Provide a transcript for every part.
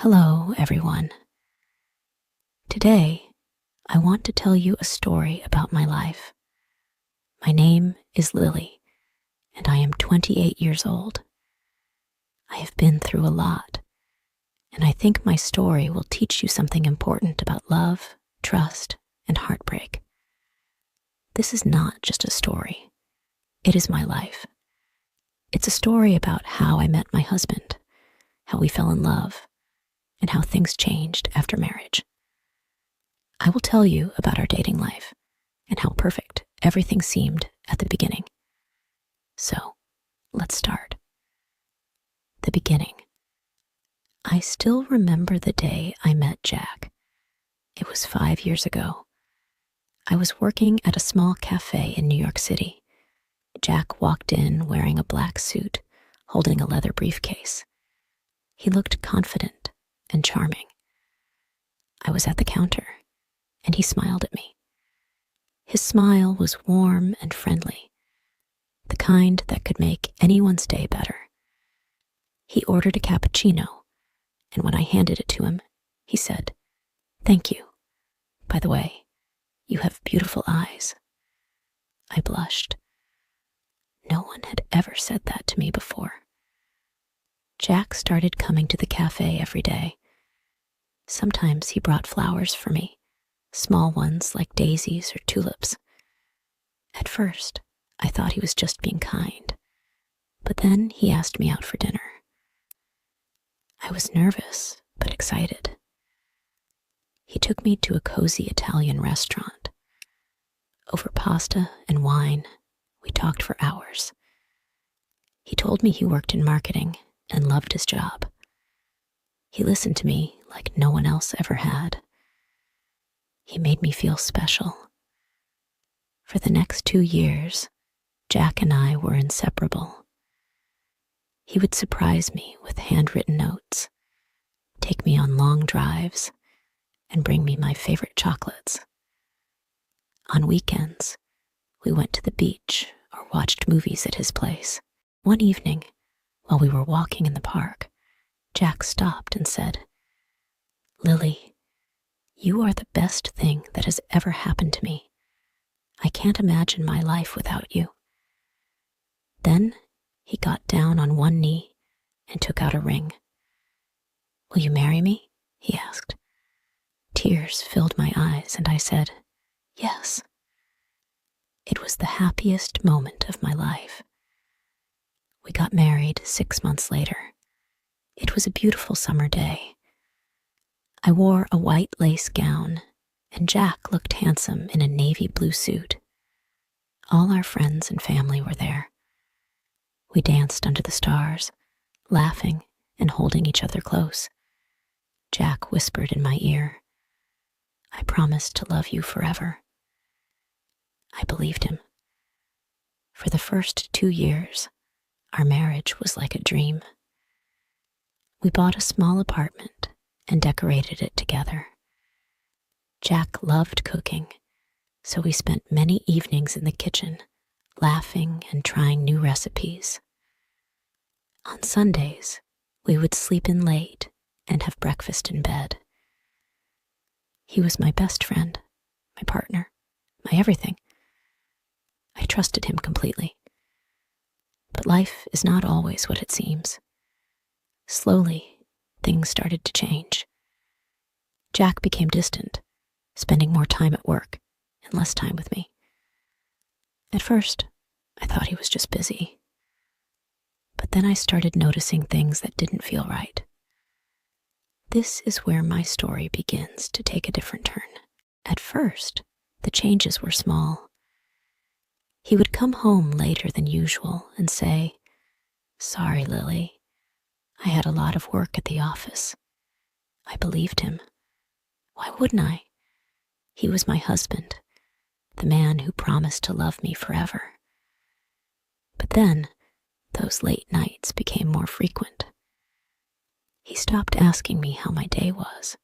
Hello, everyone. Today, I want to tell you a story about my life. My name is Lily, and I am 28 years old. I have been through a lot, and I think my story will teach you something important about love, trust, and heartbreak. This is not just a story. It is my life. It's a story about how I met my husband, how we fell in love, and how things changed after marriage. I will tell you about our dating life and how perfect everything seemed at the beginning. So, let's start. The beginning. I still remember the day I met Jack. It was 5 years ago. I was working at a small cafe in New York City. Jack walked in wearing a black suit, holding a leather briefcase. He looked confident and charming. I was at the counter, and he smiled at me. His smile was warm and friendly, the kind that could make anyone's day better. He ordered a cappuccino, and when I handed it to him, he said, "Thank you. By the way, you have beautiful eyes." I blushed. No one had ever said that to me before. Jack started coming to the cafe every day. Sometimes he brought flowers for me, small ones like daisies or tulips. At first, I thought he was just being kind, but then he asked me out for dinner. I was nervous, but excited. He took me to a cozy Italian restaurant. Over pasta and wine, we talked for hours. He told me he worked in marketing and loved his job. He listened to me like no one else ever had. He made me feel special. For the next 2 years, Jack and I were inseparable. He would surprise me with handwritten notes, take me on long drives, and bring me my favorite chocolates. On weekends, we went to the beach or watched movies at his place. One evening, while we were walking in the park, Jack stopped and said, "Lily, you are the best thing that has ever happened to me. I can't imagine my life without you." Then he got down on one knee and took out a ring. "Will you marry me?" he asked. Tears filled my eyes and I said, "Yes." It was the happiest moment of my life. We got married 6 months later. It was a beautiful summer day. I wore a white lace gown, and Jack looked handsome in a navy blue suit. All our friends and family were there. We danced under the stars, laughing and holding each other close. Jack whispered in my ear, "I promise to love you forever." I believed him. For the first 2 years, our marriage was like a dream. We bought a small apartment and decorated it together. Jack loved cooking, so we spent many evenings in the kitchen, laughing and trying new recipes. On Sundays, we would sleep in late and have breakfast in bed. He was my best friend, my partner, my everything. I trusted him completely. But life is not always what it seems. Slowly, things started to change. Jack became distant, spending more time at work and less time with me. At first, I thought he was just busy. But then I started noticing things that didn't feel right. This is where my story begins to take a different turn. At first, the changes were small. He would come home later than usual and say, "Sorry, Lily. I had a lot of work at the office." I believed him. Why wouldn't I? He was my husband, the man who promised to love me forever. But then, those late nights became more frequent. He stopped asking me how my day was.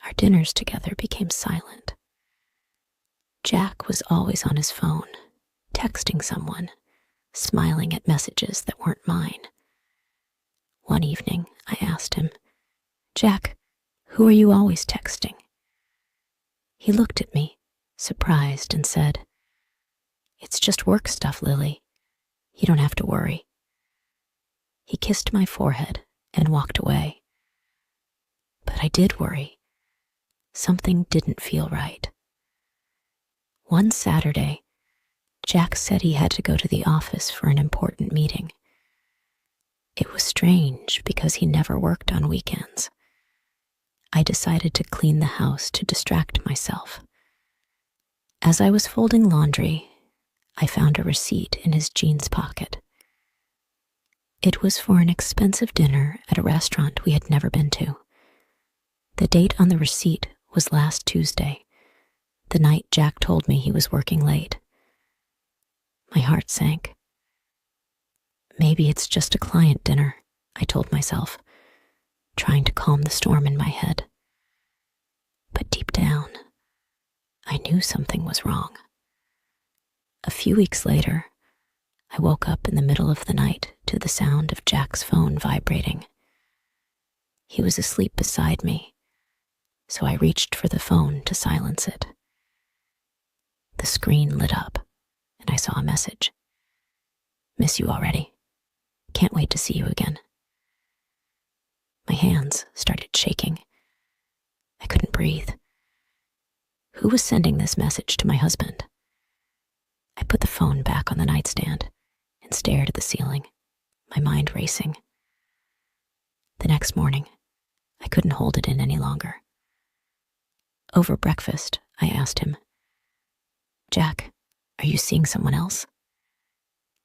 Our dinners together became silent. Jack was always on his phone, texting someone, smiling at messages that weren't mine. One evening, I asked him, "Jack, who are you always texting?" He looked at me, surprised, and said, "It's just work stuff, Lily. You don't have to worry." He kissed my forehead and walked away. But I did worry. Something didn't feel right. One Saturday, Jack said he had to go to the office for an important meeting. It was strange because he never worked on weekends. I decided to clean the house to distract myself. As I was folding laundry, I found a receipt in his jeans pocket. It was for an expensive dinner at a restaurant we had never been to. The date on the receipt was last Tuesday, the night Jack told me he was working late. My heart sank. Maybe it's just a client dinner, I told myself, trying to calm the storm in my head. But deep down, I knew something was wrong. A few weeks later, I woke up in the middle of the night to the sound of Jack's phone vibrating. He was asleep beside me, so I reached for the phone to silence it. The screen lit up, and I saw a message. "Miss you already. Can't wait to see you again." My hands started shaking. I couldn't breathe. Who was sending this message to my husband? I put the phone back on the nightstand and stared at the ceiling, my mind racing. The next morning, I couldn't hold it in any longer. Over breakfast, I asked him, "Jack, are you seeing someone else?"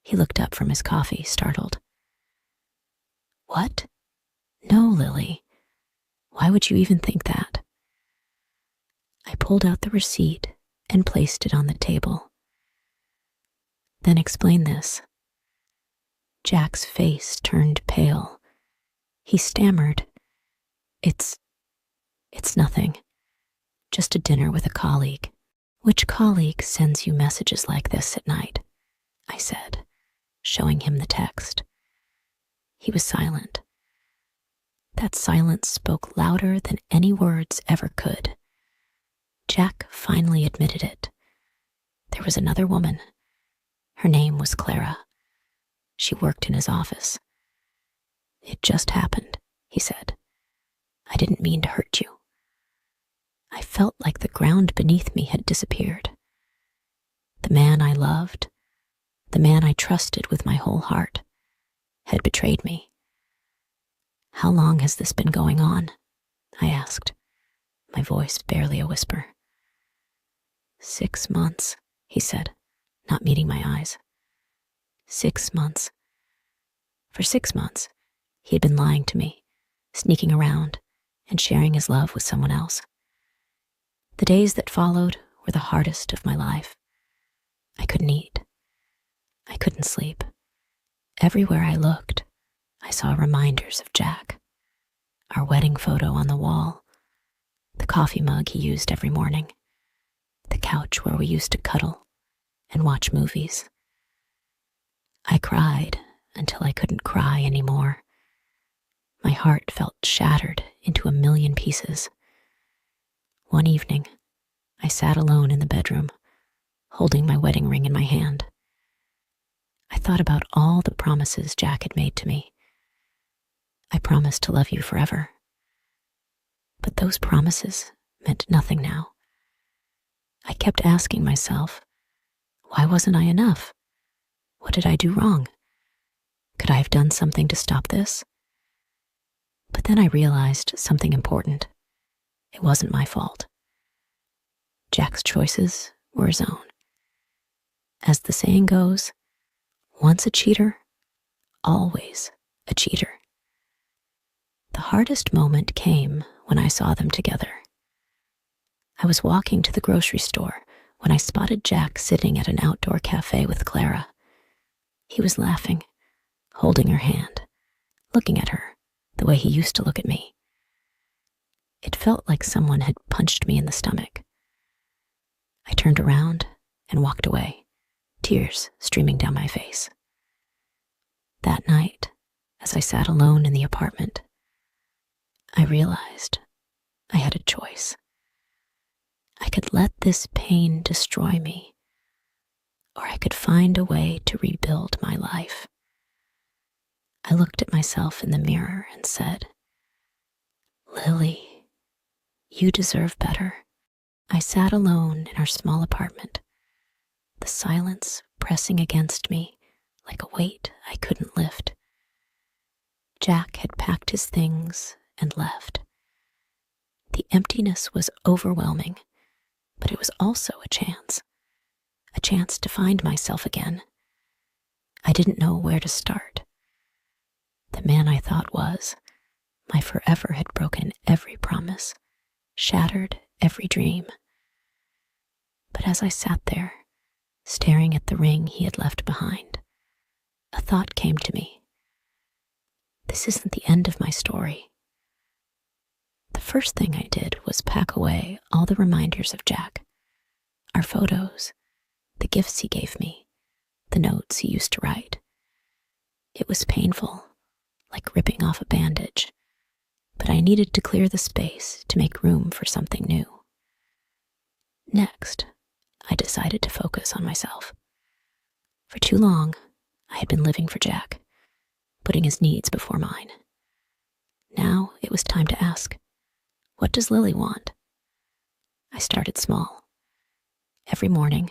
He looked up from his coffee, startled. "What? No, Lily. Why would you even think that?" I pulled out the receipt and placed it on the table. "Then explain this." Jack's face turned pale. He stammered, It's nothing. Just a dinner with a colleague." "Which colleague sends you messages like this at night?" I said, showing him the text. He was silent. That silence spoke louder than any words ever could. Jack finally admitted it. There was another woman. Her name was Clara. She worked in his office. "It just happened," he said. "I didn't mean to hurt you." I felt like the ground beneath me had disappeared. The man I loved, the man I trusted with my whole heart, had betrayed me. "How long has this been going on?" I asked, my voice barely a whisper. 6 months, he said, not meeting my eyes. 6 months. For 6 months, he had been lying to me, sneaking around, and sharing his love with someone else. The days that followed were the hardest of my life. I couldn't eat. I couldn't sleep. Everywhere I looked, I saw reminders of Jack. Our wedding photo on the wall, the coffee mug he used every morning, the couch where we used to cuddle and watch movies. I cried until I couldn't cry anymore. My heart felt shattered into a million pieces. One evening, I sat alone in the bedroom, holding my wedding ring in my hand. I thought about all the promises Jack had made to me. I promised to love you forever. But those promises meant nothing now. I kept asking myself, why wasn't I enough? What did I do wrong? Could I have done something to stop this? But then I realized something important. It wasn't my fault. Jack's choices were his own. As the saying goes, once a cheater, always a cheater. The hardest moment came when I saw them together. I was walking to the grocery store when I spotted Jack sitting at an outdoor cafe with Clara. He was laughing, holding her hand, looking at her the way he used to look at me. It felt like someone had punched me in the stomach. I turned around and walked away, tears streaming down my face. That night, as I sat alone in the apartment, I realized I had a choice. I could let this pain destroy me, or I could find a way to rebuild my life. I looked at myself in the mirror and said, "Lily, you deserve better." I sat alone in our small apartment, the silence pressing against me like a weight I couldn't lift. Jack had packed his things and left. The emptiness was overwhelming, but it was also a chance to find myself again. I didn't know where to start. The man I thought was my forever had broken every promise, shattered every dream. But as I sat there, staring at the ring he had left behind, a thought came to me. This isn't the end of my story. The first thing I did was pack away all the reminders of Jack, our photos, the gifts he gave me, the notes he used to write. It was painful, like ripping off a bandage, but I needed to clear the space to make room for something new. Next, I decided to focus on myself. For too long, I had been living for Jack, putting his needs before mine. Now it was time to ask, what does Lily want? I started small. Every morning,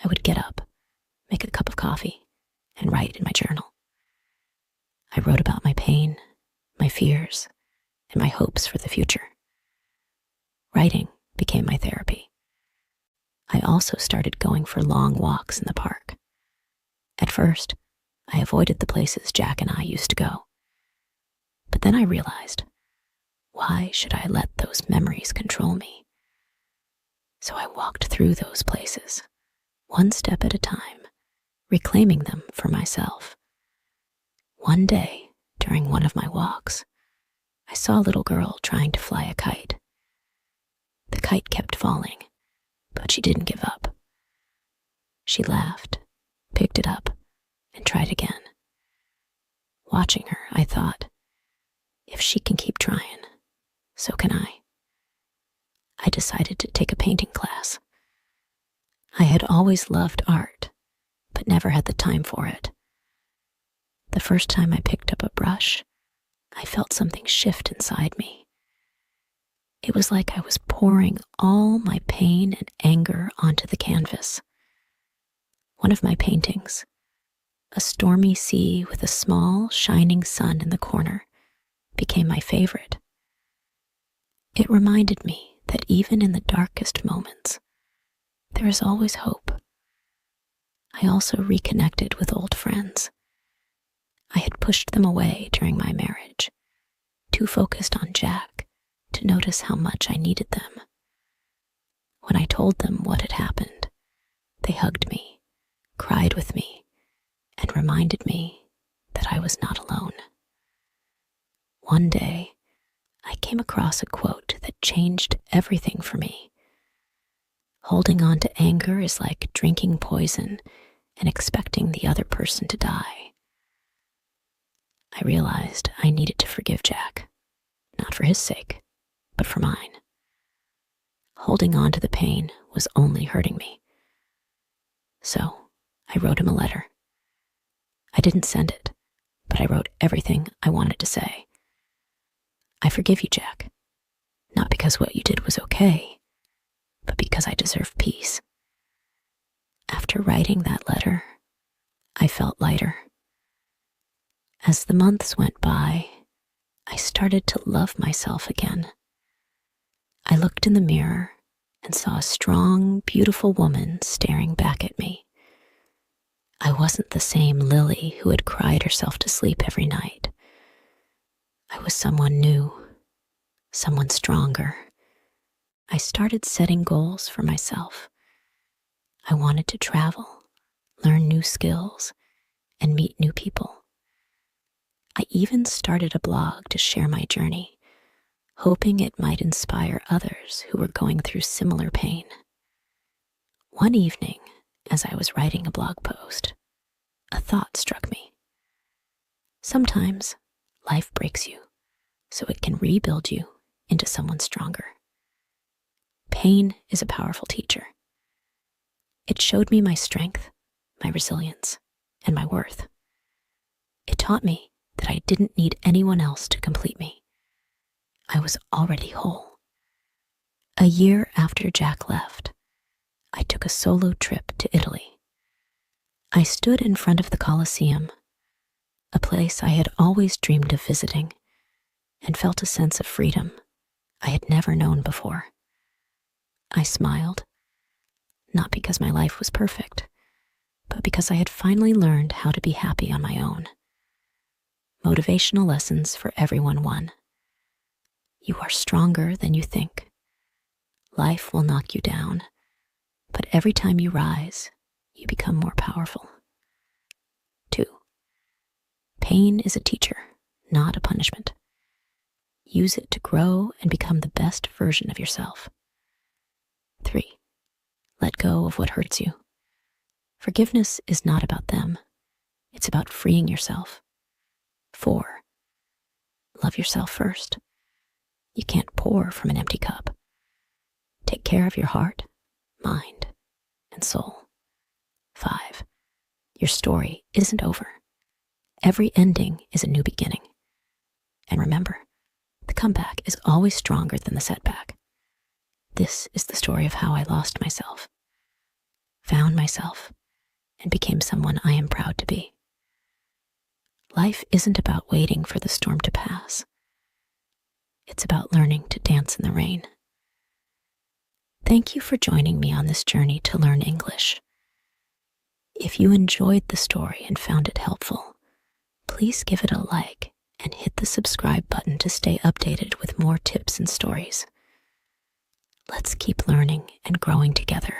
I would get up, make a cup of coffee, and write in my journal. I wrote about my pain, my fears, and my hopes for the future. Writing became my therapy. I also started going for long walks in the park. At first, I avoided the places Jack and I used to go. But then I realized, why should I let those memories control me? So I walked through those places, one step at a time, reclaiming them for myself. One day, during one of my walks, I saw a little girl trying to fly a kite. The kite kept falling, but she didn't give up. She laughed, picked it up, and tried again. Watching her, I thought, if she can keep trying, so can I. I decided to take a painting class. I had always loved art, but never had the time for it. The first time I picked up a brush, I felt something shift inside me. It was like I was pouring all my pain and anger onto the canvas. One of my paintings, a stormy sea with a small, shining sun in the corner, became my favorite. It reminded me that even in the darkest moments, there is always hope. I also reconnected with old friends. I had pushed them away during my marriage, too focused on Jack to notice how much I needed them. When I told them what had happened, they hugged me, cried with me, and reminded me that I was not alone. One day, I came across a quote that changed everything for me. Holding on to anger is like drinking poison and expecting the other person to die. I realized I needed to forgive Jack, not for his sake, but for mine. Holding on to the pain was only hurting me. So I wrote him a letter. I didn't send it, but I wrote everything I wanted to say. I forgive you, Jack, not because what you did was okay, but because I deserve peace. After writing that letter, I felt lighter. As the months went by, I started to love myself again. I looked in the mirror and saw a strong, beautiful woman staring back at me. I wasn't the same Lily who had cried herself to sleep every night. I was someone new, someone stronger. I started setting goals for myself. I wanted to travel, learn new skills, and meet new people. I even started a blog to share my journey, hoping it might inspire others who were going through similar pain. One evening, as I was writing a blog post, a thought struck me. Sometimes life breaks you, so it can rebuild you into someone stronger. Pain is a powerful teacher. It showed me my strength, my resilience, and my worth. It taught me that I didn't need anyone else to complete me. I was already whole. A year after Jack left, I took a solo trip to Italy. I stood in front of the Colosseum, a place I had always dreamed of visiting, and felt a sense of freedom I had never known before. I smiled, not because my life was perfect, but because I had finally learned how to be happy on my own. Motivational lessons for everyone 1. You are stronger than you think. Life will knock you down, but every time you rise, you become more powerful. 2. Pain is a teacher, not a punishment. Use it to grow and become the best version of yourself. 3. Let go of what hurts you. Forgiveness is not about them. It's about freeing yourself. 4. Love yourself first. You can't pour from an empty cup. Take care of your heart, mind, and soul. 5. Your story isn't over. Every ending is a new beginning. And remember, the comeback is always stronger than the setback. This is the story of how I lost myself, found myself, and became someone I am proud to be. Life isn't about waiting for the storm to pass. It's about learning to dance in the rain. Thank you for joining me on this journey to learn English. If you enjoyed the story and found it helpful, please give it a like and hit the subscribe button to stay updated with more tips and stories. Let's keep learning and growing together.